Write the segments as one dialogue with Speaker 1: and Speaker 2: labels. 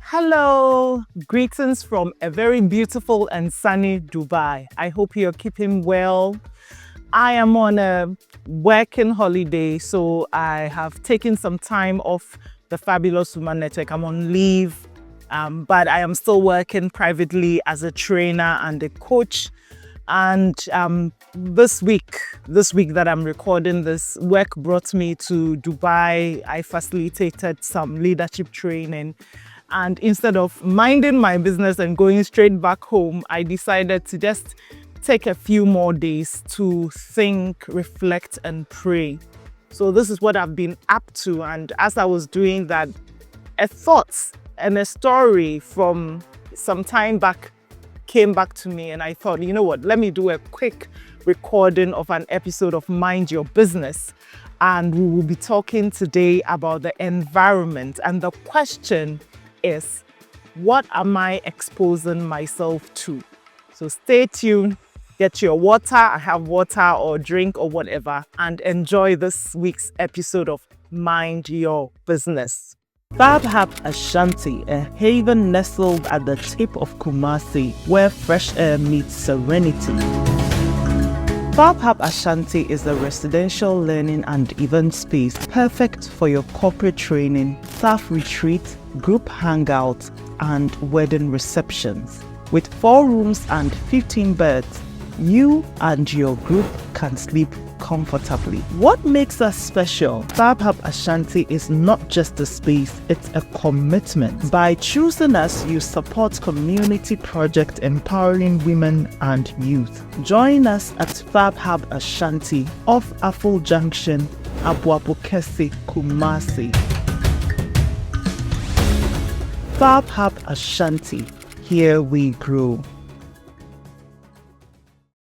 Speaker 1: Hello, greetings from a very beautiful and sunny Dubai. I hope you're keeping well. I am on a working holiday, so I have taken some time off the Fabulous Woman Network. I'm on leave, but I am still working privately as a trainer and a coach. And this week that I'm recording this, work brought me to Dubai. I facilitated some leadership training. And instead of minding my business and going straight back home, I decided to just take a few more days to think, reflect, and pray. So this is what I've been up to. And as I was doing that, a thought and a story from some time back came back to me, and I thought, you know what, let me do a quick recording of an episode of Mind Your Business. And we will be talking today about the environment. And the question is, what am I exposing myself to? So stay tuned, get your water, I have water or drink or whatever, and enjoy this week's episode of Mind Your Business. Fab Hab Ashanti, a haven nestled at the tip of Kumasi, where fresh air meets serenity. Fab Hab Ashanti is a residential learning and event space perfect for your corporate training, staff retreat, group hangouts, and wedding receptions. With 4 rooms and 15 beds, you and your group can sleep comfortably. What makes us special? Fab Hab Ashanti is not just a space, it's a commitment. By choosing us, you support community projects empowering women and youth. Join us at Fab Hab Ashanti off Aful Junction, Abuabukesi, Kumasi. Fab Hab Ashanti, here we grow.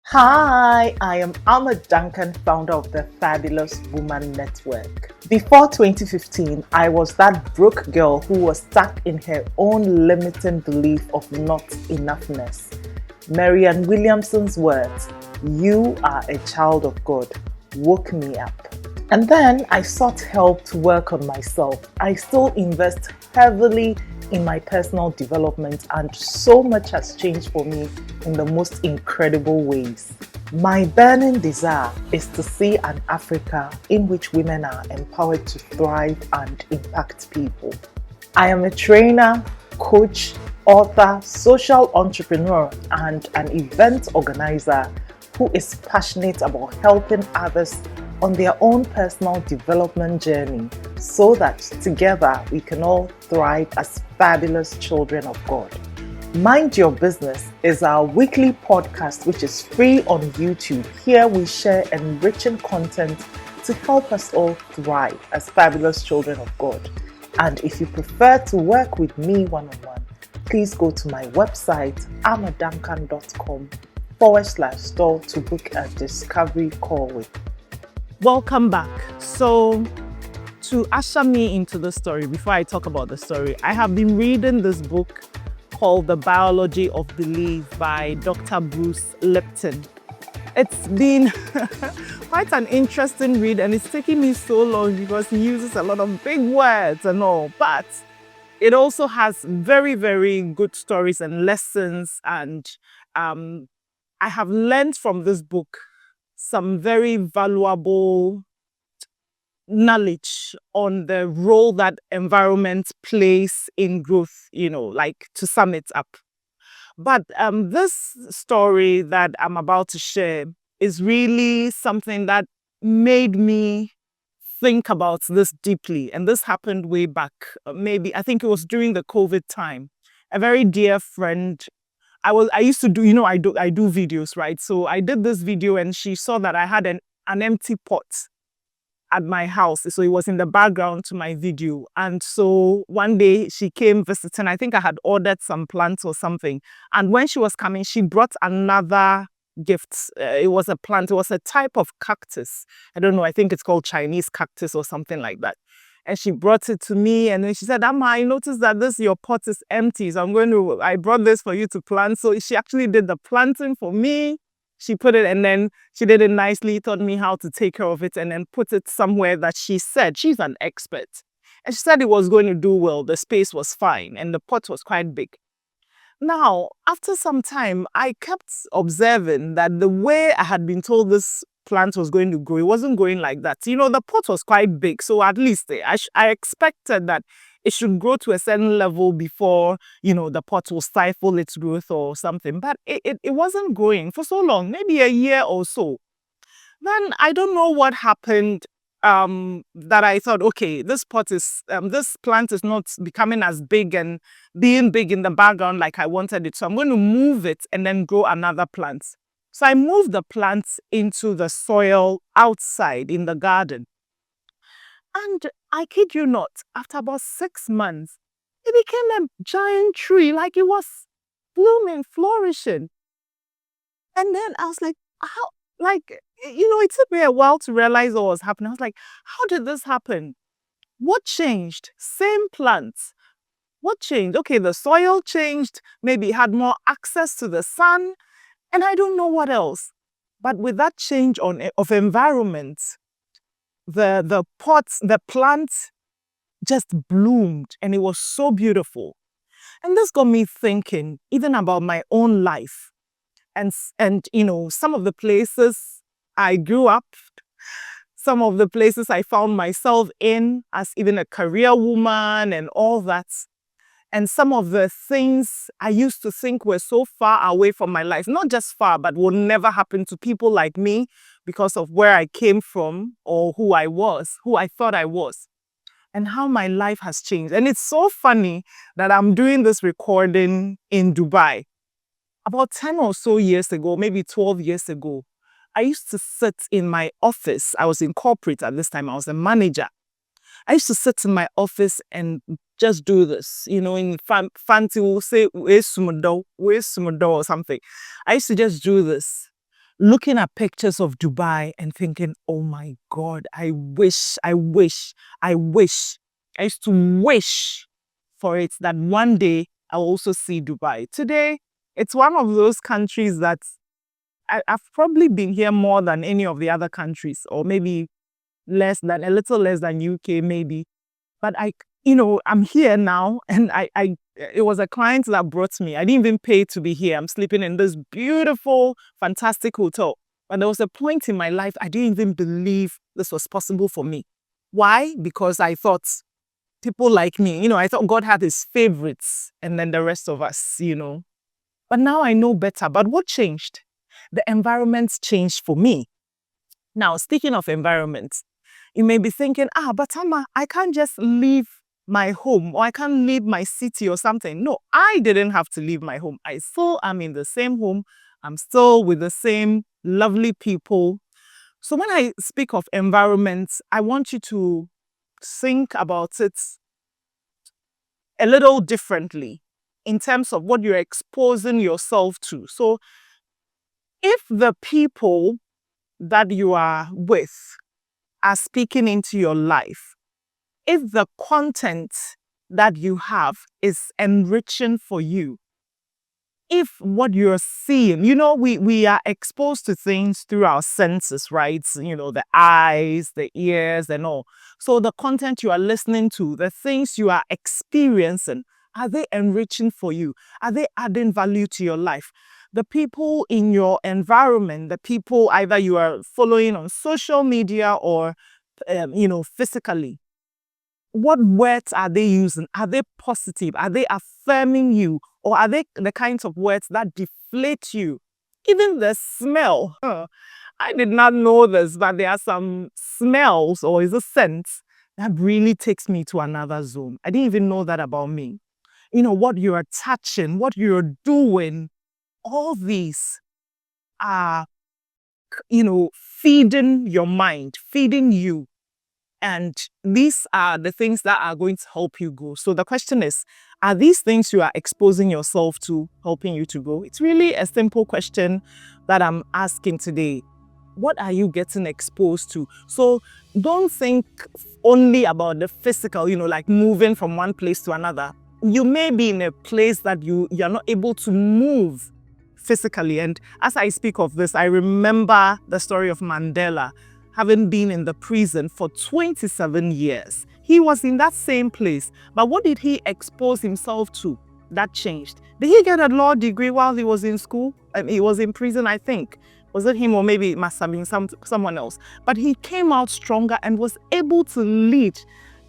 Speaker 1: Hi, I am Ahmed Duncan, founder of the Fabulous Woman Network. Before 2015, I was that broke girl who was stuck in her own limiting belief of not enoughness. Marianne Williamson's words, "You are a child of God," woke me up. And then I sought help to work on myself. I still invest heavily in my personal development, and so much has changed for me in the most incredible ways. My burning desire is to see an Africa in which women are empowered to thrive and impact people. I am a trainer, coach, author, social entrepreneur, and an event organizer who is passionate about helping others on their own personal development journey so that together we can all thrive as fabulous children of God. Mind Your Business is our weekly podcast which is free on YouTube. Here we share enriching content to help us all thrive as fabulous children of God. And if you prefer to work with me one-on-one, please go to my website ahmedduncan.com/store to book a discovery call with me. Welcome back. So, to usher me into the story, before I talk about the story, I have been reading this book called The Biology of Belief by Dr. Bruce Lipton. It's been quite an interesting read, and it's taking me so long because he uses a lot of big words and all, but it also has very, very good stories and lessons, and I have learned from this book some very valuable knowledge on the role that environment plays in growth, like to sum it up. But this story that I'm about to share is really something that made me think about this deeply. And this happened way back, maybe, I think it was during the COVID time. A very dear friend, I used to do, I do videos, right? So I did this video and she saw that I had an empty pot at my house. So it was in the background to my video. And so one day she came visiting. I think I had ordered some plants or something. And when she was coming, she brought another gift. It was a plant. It was a type of cactus. I don't know. I think it's called Chinese cactus or something like that. And she brought it to me, and then she said, "Amma, I noticed that your pot is empty. So I brought this for you to plant." So she actually did the planting for me. She put it, and then she did it nicely, taught me how to take care of it, and then put it somewhere that she said, she's an expert. And she said it was going to do well. The space was fine and the pot was quite big. Now, after some time, I kept observing that the way I had been told this plant was going to grow, it wasn't growing like that. You know, the pot was quite big, so at least I expected that it should grow to a certain level before, you know, the pot will stifle its growth or something. But it wasn't growing for so long, maybe a year or so. Then I don't know what happened, that I thought, okay, this plant is not becoming as big and being big in the background like I wanted it. So I'm going to move it and then grow another plant. So I moved the plants into the soil outside in the garden. And I kid you not, after about 6 months, it became a giant tree, like it was blooming, flourishing. And then I was like, how, like, you know, it took me a while to realize what was happening. I was like, how did this happen? What changed? Same plants. What changed? Okay, the soil changed. Maybe it had more access to the sun. And I don't know what else. But with that change of environment, the plant just bloomed and it was so beautiful. And this got me thinking even about my own life. And you know, some of the places I grew up, some of the places I found myself in as even a career woman and all that. And some of the things I used to think were so far away from my life, not just far, but will never happen to people like me because of where I came from or who I thought I was, and how my life has changed. And it's so funny that I'm doing this recording in Dubai. About 10 or so years ago, maybe 12 years ago, I used to sit in my office. I was in corporate at this time. I was a manager. I used to sit in my office and just do this, you know, in fancy we'll say, where's Sumudo or something. I used to just do this, looking at pictures of Dubai and thinking, oh my God, I wish. I used to wish for it that one day I'll also see Dubai. Today, it's one of those countries that I've probably been here more than any of the other countries, or maybe a little less than UK maybe. But I'm here now, and it was a client that brought me. I didn't even pay to be here. I'm sleeping in this beautiful, fantastic hotel. But there was a point in my life I didn't even believe this was possible for me. Why? Because I thought people like me, I thought God had his favorites and then the rest of us, But now I know better. But what changed? The environment changed for me. Now, speaking of environment, you may be thinking, but Amma, I can't just leave my home, or I can't leave my city or something. No, I didn't have to leave my home. I still am in the same home. I'm still with the same lovely people. So when I speak of environment, I want you to think about it a little differently in terms of what you're exposing yourself to. So if the people that you are with are speaking into your life, if the content that you have is enriching for you, if what you're seeing, we are exposed to things through our senses, right? The eyes, the ears, and all. So the content you are listening to, the things you are experiencing, are they enriching for you? Are they adding value to your life? The people in your environment, the people either you are following on social media or, physically, what words are they using? Are they positive? Are they affirming you? Or are they the kinds of words that deflate you? Even the smell. I did not know this, but there are some smells, or is a scent, that really takes me to another zone. I didn't even know that about me. What you're touching, what you're doing, all these are, feeding your mind, feeding you. And these are the things that are going to help you grow. So the question is, are these things you are exposing yourself to helping you to grow? It's really a simple question that I'm asking today. What are you getting exposed to? So don't think only about the physical, like moving from one place to another. You may be in a place that you're not able to move physically. And as I speak of this, I remember the story of Mandela, having been in the prison for 27 years. He was in that same place. But what did he expose himself to that changed? Did he get a law degree while he was in school? He was in prison, I think. Was it him, or maybe it must have been someone else? But he came out stronger and was able to lead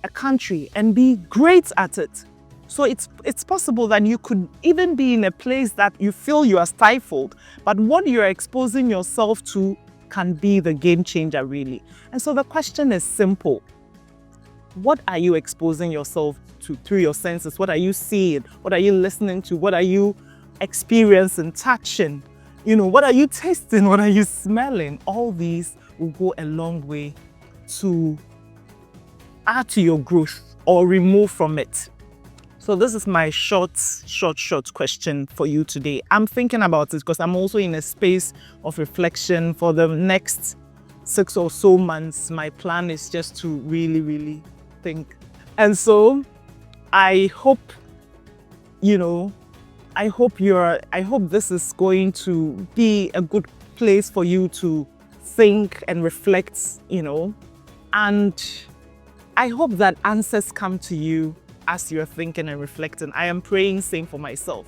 Speaker 1: a country and be great at it. So it's possible that you could even be in a place that you feel you are stifled, but what you're exposing yourself to can be the game changer, really. And so the question is simple. What are you exposing yourself to through your senses? What are you seeing? What are you listening to? What are you experiencing, touching? What are you tasting? What are you smelling? All these will go a long way to add to your growth or remove from it. So this is my short question for you today. I'm thinking about it because I'm also in a space of reflection for the next 6 or so months. My plan is just to really, really think. And so I hope this is going to be a good place for you to think and reflect, and I hope that answers come to you as you're thinking and reflecting. I am praying same for myself.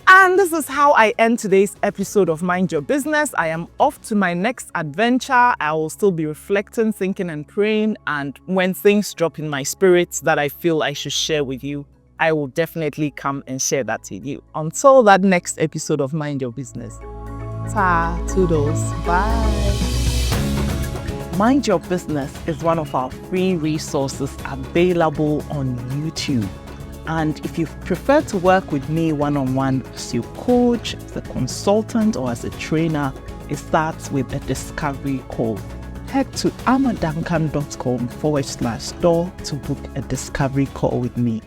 Speaker 1: And this is how I end today's episode of Mind Your Business. I am off to my next adventure. I will still be reflecting, thinking and praying. And when things drop in my spirit that I feel I should share with you, I will definitely come and share that with you. Until that next episode of Mind Your Business. Toodles. Bye. Mind Your Business is one of our free resources available on YouTube. And if you prefer to work with me one-on-one as your coach, as a consultant, or as a trainer, it starts with a discovery call. Head to amaduncan.com/store to book a discovery call with me.